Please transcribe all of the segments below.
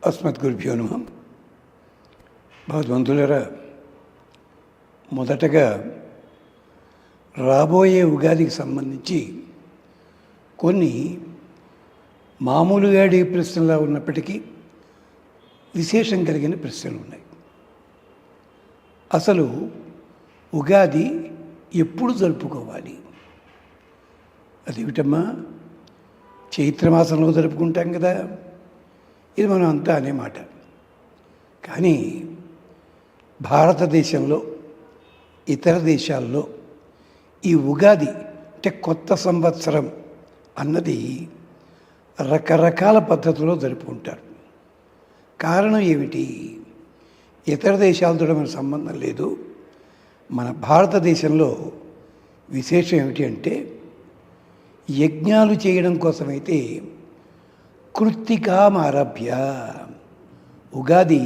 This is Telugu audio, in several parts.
అస్మద్గురుభ్యో నమః. భగవంతులారా, మొదటగా రాబోయే ఉగాదికి సంబంధించి కొన్ని మామూలుగా అడిగే ప్రశ్నలా ఉన్నప్పటికీ విశేషం కలిగిన ప్రశ్నలు ఉన్నాయి. అసలు ఉగాది ఎప్పుడు జరుపుకోవాలి? అదేమిటమ్మా, చైత్రమాసంలో జరుపుకుంటాం కదా, ఇది మనం అంతా అనే మాట. కానీ భారతదేశంలో ఇతర దేశాల్లో ఈ ఉగాది అంటే కొత్త సంవత్సరం అన్నది రకరకాల పద్ధతుల్లో జరుపుకుంటారు. కారణం ఏమిటి? ఇతర దేశాలతో మనకు సంబంధం లేదు. మన భారతదేశంలో విశేషం ఏమిటి అంటే, యజ్ఞాలు చేయడం కోసమైతే కృత్తికామారభ్య, ఉగాది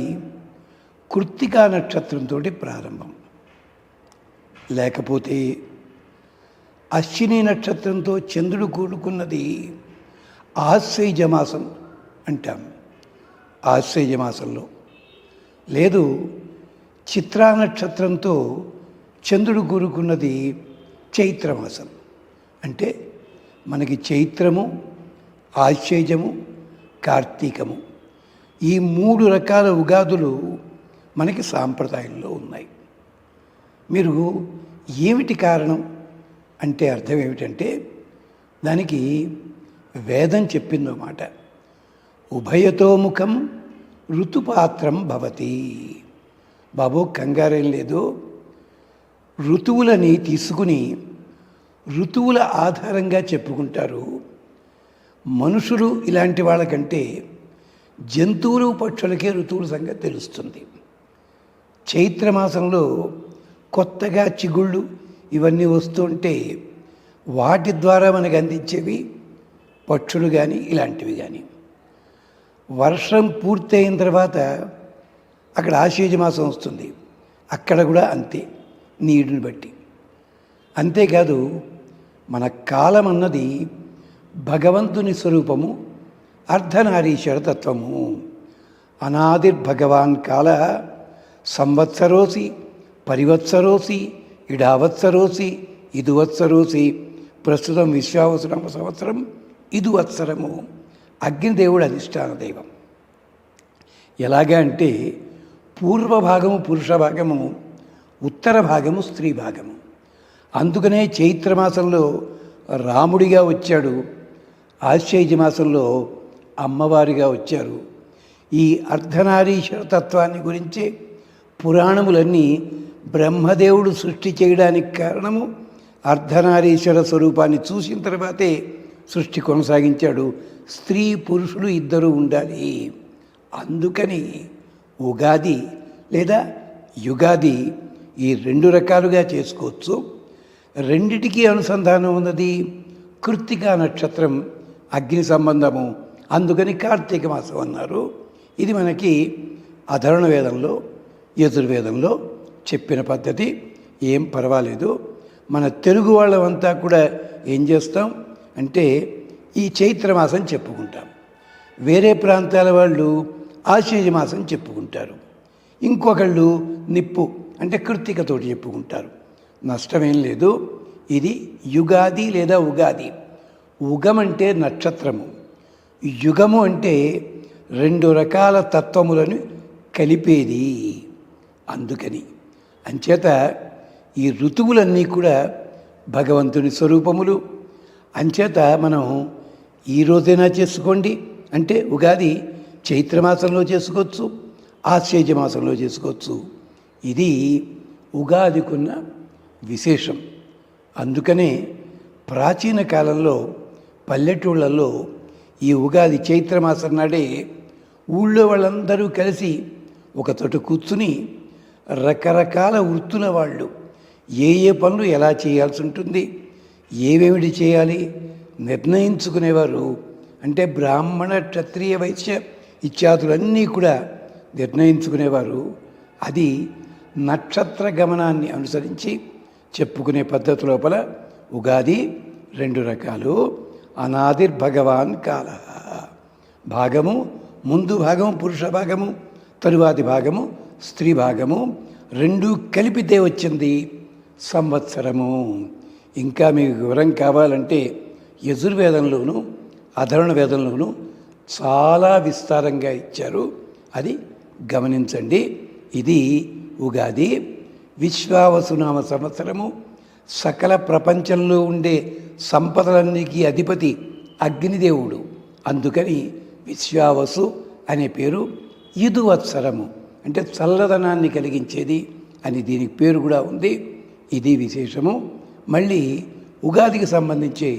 కృత్తికా నక్షత్రంతో ప్రారంభం. లేకపోతే అశ్విని నక్షత్రంతో చంద్రుడు కూడుకున్నది ఆశ్వయుజమాసం అంటాం, ఆశ్వయుజమాసంలో. లేదు, చిత్రా నక్షత్రంతో చంద్రుడు కూడుకున్నది చైత్రమాసం. అంటే మనకి చైత్రము, ఆశ్వయుజము, కార్తీకము, ఈ 3 రకాల ఉగాదులు మనకి సాంప్రదాయంలో ఉన్నాయి. మీరు ఏమిటి కారణం అంటే అర్థం ఏమిటంటే, దానికి వేదం చెప్పిందన్నమాట. ఉభయతోముఖం ఋతుపాత్రం భవతి. బాబు, కంగారేం లేదు. ఋతువులని తీసుకుని ఋతువుల ఆధారంగా చెప్పుకుంటారు. మనుషులు ఇలాంటి వాళ్ళకంటే జంతువులు, పక్షులకే ఋతువుల సంగతి తెలుస్తుంది. చైత్రమాసంలో కొత్తగా చిగుళ్ళు ఇవన్నీ వస్తుంటే వాటి ద్వారా మనకు అందించేవి పక్షులు కానీ ఇలాంటివి కానీ. వర్షం పూర్తయిన తర్వాత అక్కడ ఆశ్వయుజ మాసం వస్తుంది, అక్కడ కూడా అంతే, నీటిని బట్టి. అంతేకాదు, మన కాలం అన్నది భగవంతుని స్వరూపము, అర్ధనారీశ్వర తత్వము. అనాదిర్భగవాన్ కాల సంవత్సరోసి పరివత్సరోసి ఇడావత్సరోసి ఇదువత్సరోసి. ప్రస్తుతం విశ్వావసరమ సంవత్సరం, ఇదువత్సరము. అగ్నిదేవుడు అధిష్టాన దైవం. ఎలాగా అంటే, పూర్వభాగము పురుష భాగము, ఉత్తర భాగము స్త్రీ భాగము. అందుకనే చైత్రమాసంలో రాముడిగా వచ్చాడు, ఆశ్వయుజ మాసంలో అమ్మవారిగా వచ్చారు. ఈ అర్ధనారీశ్వర తత్వాన్ని గురించి పురాణములన్నీ బ్రహ్మదేవుడు సృష్టి చేయడానికి కారణము అర్ధనారీశ్వర స్వరూపాన్ని చూసిన తర్వాతే సృష్టి కొనసాగించాడు. స్త్రీ పురుషులు ఇద్దరు ఉండాలి. అందుకని ఉగాది లేదా యుగాది ఈ 2 రకాలుగా చేసుకోవచ్చు. రెండిటికీ అనుసంధానం ఉన్నది కృత్తికా నక్షత్రం, అగ్ని సంబంధము. అందుకని కార్తీక మాసం అన్నారు. ఇది మనకి అధర్వణ వేదంలో, యజుర్వేదంలో చెప్పిన పద్ధతి. ఏం పర్వాలేదు. మన తెలుగు వాళ్ళమంతా కూడా ఏం చేస్తాం అంటే, ఈ చైత్రమాసం చెప్పుకుంటాం. వేరే ప్రాంతాల వాళ్ళు ఆశ్వయుజ మాసం చెప్పుకుంటారు. ఇంకొకళ్ళు నిప్పు అంటే కృత్తికతోటి చెప్పుకుంటారు. నష్టమేం లేదు. ఇది యుగాది లేదా ఉగాది. ఉగం అంటే నక్షత్రము, యుగము అంటే 2 రకాల తత్వములను కలిపేది. అందుకని అంచేత ఈ ఋతువులన్నీ కూడా భగవంతుని స్వరూపములు. అంచేత మనం ఈరోజైనా చేసుకోండి అంటే ఉగాది చైత్రమాసంలో చేసుకోవచ్చు, ఆశ్వయుజ మాసంలో చేసుకోవచ్చు. ఇది ఉగాదికున్న విశేషం. అందుకనే ప్రాచీన కాలంలో పల్లెటూళ్ళల్లో ఈ ఉగాది చైత్రమాసం నాడే ఊళ్ళో వాళ్ళందరూ కలిసి ఒక చోట కూర్చుని రకరకాల వృత్తుల వాళ్ళు ఏ పనులు ఎలా చేయాల్సి ఉంటుంది, ఏమేమిటి చేయాలి నిర్ణయించుకునేవారు. అంటే బ్రాహ్మణ, క్షత్రియ, వైశ్య ఇత్యాదులన్నీ కూడా నిర్ణయించుకునేవారు. అది నక్షత్ర గమనాన్ని అనుసరించి చెప్పుకునే పద్ధతి లోపల ఉగాది 2 రకాలు. అనాదిర్భగవాన్ కాల, భాగము ముందు భాగము పురుష భాగము, తరువాతి భాగము స్త్రీ భాగము, రెండూ కలిపితే వచ్చింది సంవత్సరము. ఇంకా మీకు వివరం కావాలంటే యజుర్వేదంలోనూ అధర్వణ వేదంలోనూ చాలా విస్తారంగా ఇచ్చారు, అది గమనించండి. ఇది ఉగాది. విశ్వావసునామ సంవత్సరము. సకల ప్రపంచంలో ఉండే సంపదలన్నిటికీ అధిపతి అగ్నిదేవుడు, అందుకని విశ్వావసు అనే పేరు. ఇదువత్సరము అంటే చల్లదనాన్ని కలిగించేది అని దీనికి పేరు కూడా ఉంది. ఇది విశేషము. మళ్ళీ ఉగాదికి సంబంధించి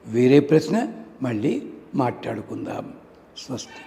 వేరే ప్రశ్న మళ్ళీ మాట్లాడుకుందాం. స్వస్తి.